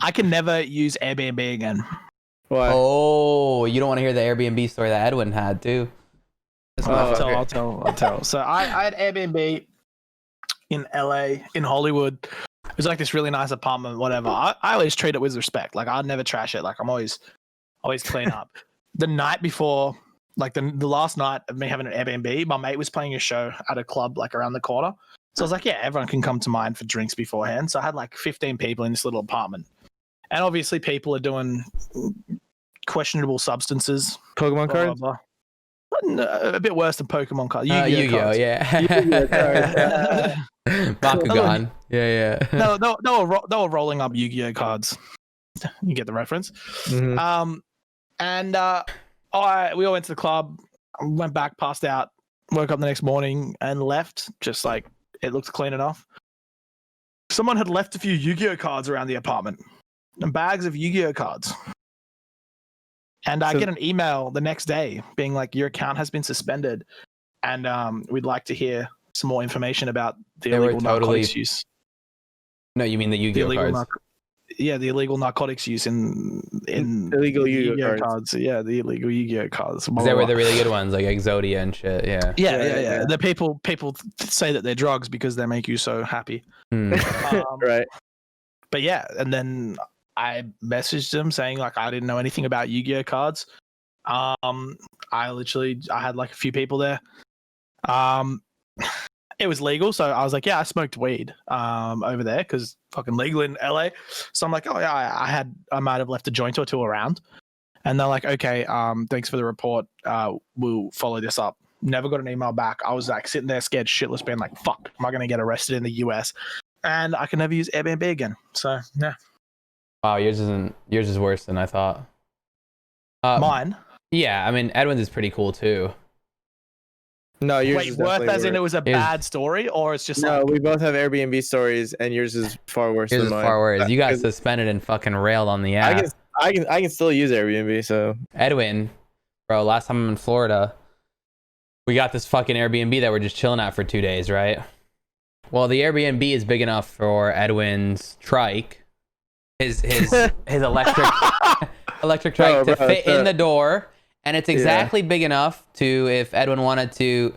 I can never use Airbnb again. Why? Oh, you don't want to hear the Airbnb story that Edwin had too. I'll tell. So I had Airbnb in LA, in Hollywood. It was like this really nice apartment, whatever. I always treat it with respect. Like I'd never trash it. Like I'm always clean up. The night before, like the last night of me having an Airbnb, my mate was playing a show at a club like around the corner. So I was like, yeah, everyone can come to mine for drinks beforehand. So I had like 15 people in this little apartment. And obviously people are doing questionable substances. Pokemon cards? Blah, blah, blah. A bit worse than Pokemon cards. Yu-Gi-Oh, cards. yeah. Bakugan. Yeah. No, they were rolling up Yu-Gi-Oh cards. You get the reference. Mm-hmm. We all went to the club, went back, passed out, woke up the next morning and left. Just like it looked clean enough. Someone had left a few Yu-Gi-Oh cards around the apartment and bags of Yu-Gi-Oh cards. And I get an email the next day being like, your account has been suspended and we'd like to hear some more information about the illegal narcotics use. No, you mean the Yu-Gi-Oh cards? The illegal narcotics use in illegal Yu-Gi-Oh cards. Yeah, the illegal Yu-Gi-Oh cards. Is that where the really good ones like Exodia and shit? Yeah. Yeah. The people say that they're drugs because they make you so happy. Right. But yeah, and then I messaged them saying like I didn't know anything about Yu-Gi-Oh cards. I had like a few people there. It was legal, so I was like, yeah, I smoked weed over there because fucking legal in LA. So I'm like, oh yeah, I might have left a joint or two around. And they're like, okay, thanks for the report. We'll follow this up. Never got an email back. I was like sitting there scared shitless, being like, fuck, am I gonna get arrested in the US? And I can never use Airbnb again. So yeah. Wow, yours is worse than I thought. Mine? Yeah, I mean Edwin's is pretty cool too. No, yours Wait, is worth as in it was a Yours- bad story, or it's just No, like we both have Airbnb stories, and yours is far worse Yours than is mine. far worse. You got Because suspended and fucking railed on the app. I can still use Airbnb. So Edwin, bro, last time I'm in Florida, we got this fucking Airbnb that we're just chilling at for 2 days, right? Well, the Airbnb is big enough for Edwin's trike, his electric trike to fit in the door, and it's exactly big enough to if Edwin wanted to,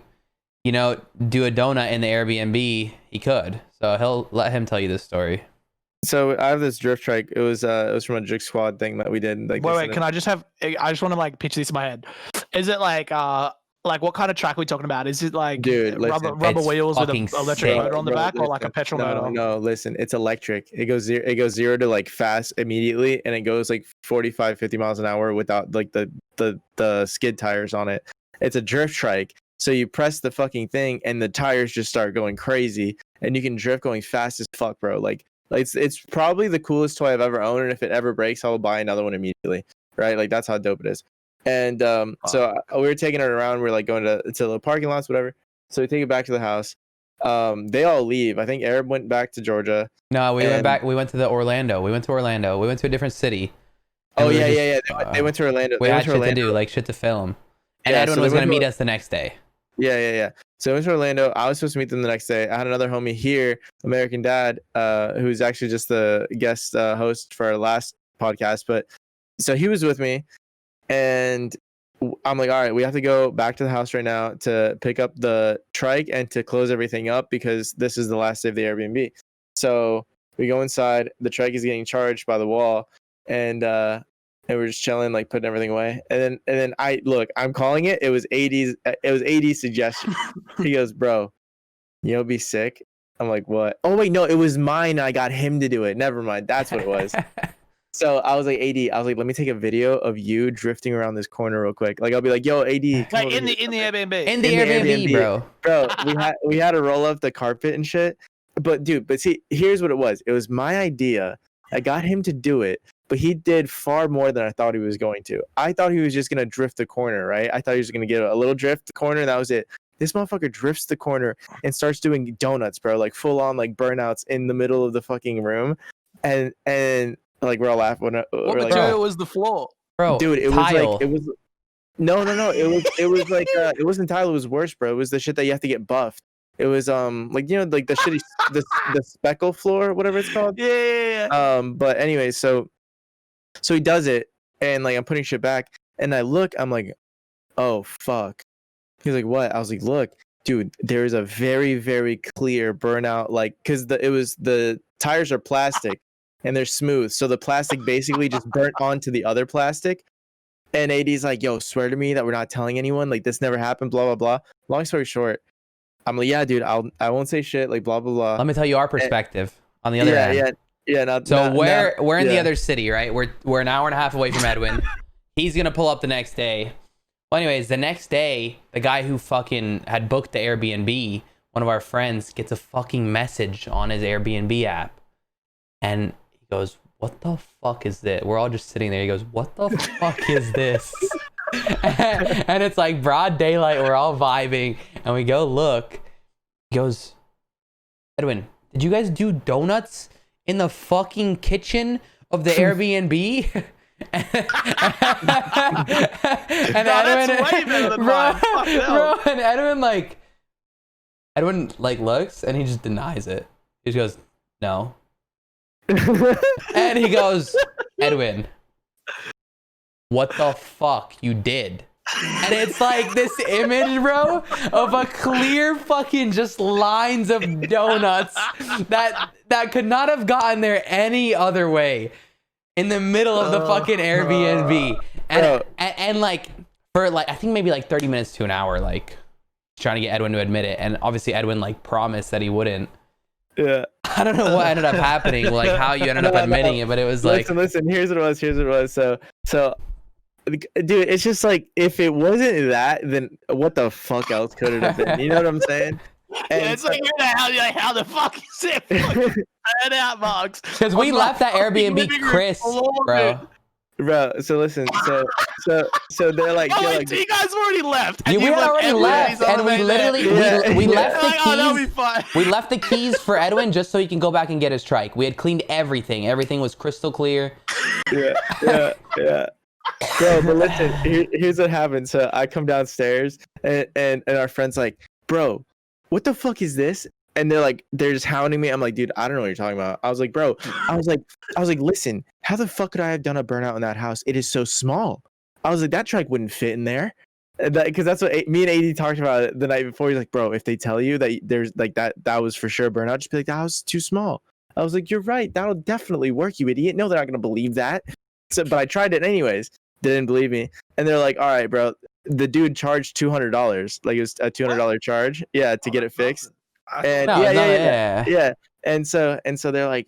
you know, do a donut in the Airbnb, he could. So he'll let him tell you this story. So I have this drift trike. It was from a Jig Squad thing that we did. Like, wait, can I just want to like picture this in my head. Is it like what kind of track are we talking about? Is it like rubber wheels with an electric motor on the back, or like a petrol motor? No, listen, it's electric. It goes zero to like fast immediately, and it goes like 45, 50 miles an hour without like the skid tires on it. It's a drift trike. So you press the fucking thing, and the tires just start going crazy, and you can drift going fast as fuck, bro. Like it's probably the coolest toy I've ever owned, and if it ever breaks, I'll buy another one immediately. Right? Like that's how dope it is. And so we were taking it around. We are like going to the parking lots, whatever. So we take it back to the house. They all leave. I think Arab went back to Georgia. No, we went back. We went to Orlando. We went to a different city. Oh yeah. They went to Orlando. We had shit to do, like shit to film. And Edwin was gonna meet us the next day. Yeah. So I went to Orlando. I was supposed to meet them the next day. I had another homie here, American Dad, who's actually just the guest host for our last podcast. But so he was with me, and I'm like, all right, we have to go back to the house right now to pick up the trike and to close everything up because this is the last day of the Airbnb. So we go inside. The trike is getting charged by the wall, and we're just chilling, like putting everything away. And then I'm calling it. It was AD's suggestion. He goes, bro, you'll be sick. I'm like, what? Oh wait, no, it was mine. I got him to do it. Never mind. That's what it was. So I was like, AD, let me take a video of you drifting around this corner real quick. Like I'll be like, yo, AD, like in the Airbnb. In the Airbnb, bro. Bro, we had to roll up the carpet and shit. But see, here's what it was. It was my idea. I got him to do it, but he did far more than I thought he was going to. I thought he was just gonna drift the corner, right? I thought he was gonna get a little drift the corner, and that was it. This motherfucker drifts the corner and starts doing donuts, bro, like full on like burnouts in the middle of the fucking room, and like we're all laughing. What material was the floor, bro? Dude, it tile. was no. It was like it wasn't tile. It was worse, bro. It was the shit that you have to get buffed. It was like like the shitty the speckle floor, whatever it's called. Yeah. But anyway, so he does it, and like I'm putting shit back, and I look, I'm like, oh fuck. He's like, what? I was like, look, dude, there is a very, very clear burnout, like, because the tires are plastic and they're smooth, so the plastic basically just burnt onto the other plastic. And AD's like, yo, swear to me that we're not telling anyone, like this never happened, blah blah blah. Long story short, I'm like, yeah, dude, I won't say shit, like blah blah blah. Let me tell you our perspective on the other end. Yeah. We're in the other city, right? We're an hour and a half away from Edwin. He's gonna pull up the next day. Well, anyways, the next day, the guy who fucking had booked the Airbnb, one of our friends, gets a fucking message on his Airbnb app, and he goes, what the fuck is this? We're all just sitting there. He goes, what the fuck is this? And it's like broad daylight. We're all vibing, and we go look. He goes, Edwin, did you guys do donuts in the fucking kitchen of the Airbnb? And Edwin, that's way better than mine. Bro, and Edwin looks and he just denies it. He just goes, no. And he goes, Edwin, what the fuck you did? And it's like this image, bro, of a clear fucking just lines of donuts that could not have gotten there any other way in the middle of the fucking Airbnb. And like for like I think maybe like 30 minutes to an hour, like trying to get Edwin to admit it. And obviously Edwin like promised that he wouldn't. Yeah. I don't know what ended up happening, like how you ended up admitting it, but it was like listen, here's what it was. So dude, it's just like if it wasn't that, then what the fuck else could it have been? You know what I'm saying? And it's like how the fuck is it? Head out, Marks. Because we left that Airbnb crisp, bro. Bro, so listen, so they're like, so you guys already left. Yeah, we had already left, and we literally we left the keys. Oh, that'll be fine. We left the keys for Edwin just so he can go back and get his trike. We had cleaned everything. Everything was crystal clear. Yeah. Bro, but listen, here's what happened. So I come downstairs, and our friend's like, bro, what the fuck is this? And they're just hounding me. I'm like, dude, I don't know what you're talking about. I was like, bro, I was like, listen, how the fuck could I have done a burnout in that house? It is so small. I was like, that trike wouldn't fit in there. Because that's what me and AD talked about the night before. He's like, bro, if they tell you that there's like that was for sure a burnout, just be like, that house is too small. I was like, you're right. That'll definitely work, you idiot. No, they're not going to believe that. So, but I tried it anyways. They didn't believe me. And they're like, all right, bro. The dude charged $200. Like it was a $200 charge. Yeah, to get it fixed. And yeah. And so they're like,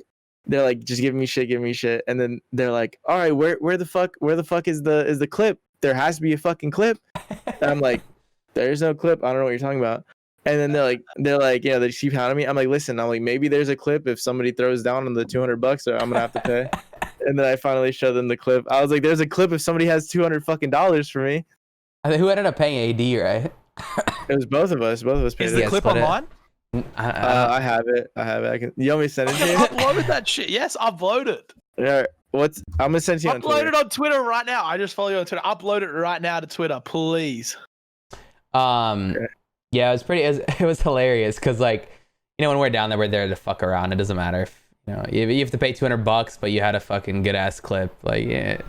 just giving me shit. And then they're like, all right, where the fuck is the clip? There has to be a fucking clip. And I'm like, there's no clip. I don't know what you're talking about. And then they're like, yeah, they keep hounding me. I'm like, listen, maybe there's a clip if somebody throws down on the $200 or I'm gonna have to pay. And then I finally showed them the clip. I was like, there's a clip if somebody has $200 fucking dollars for me. I think who ended up paying AD, right? It was both of us. Both of us paid. Is the clip online? I have it. You want me to send it to you? Uploaded that shit. Yes, upload it. Yeah. I'm gonna send it to you on Twitter. Upload it on Twitter right now. I just follow you on Twitter. Upload it right now to Twitter, please. Okay. Yeah, it was hilarious because like, when we're down there, we're there to fuck around. It doesn't matter if you have to pay $200, but you had a fucking good ass clip. Like, yeah.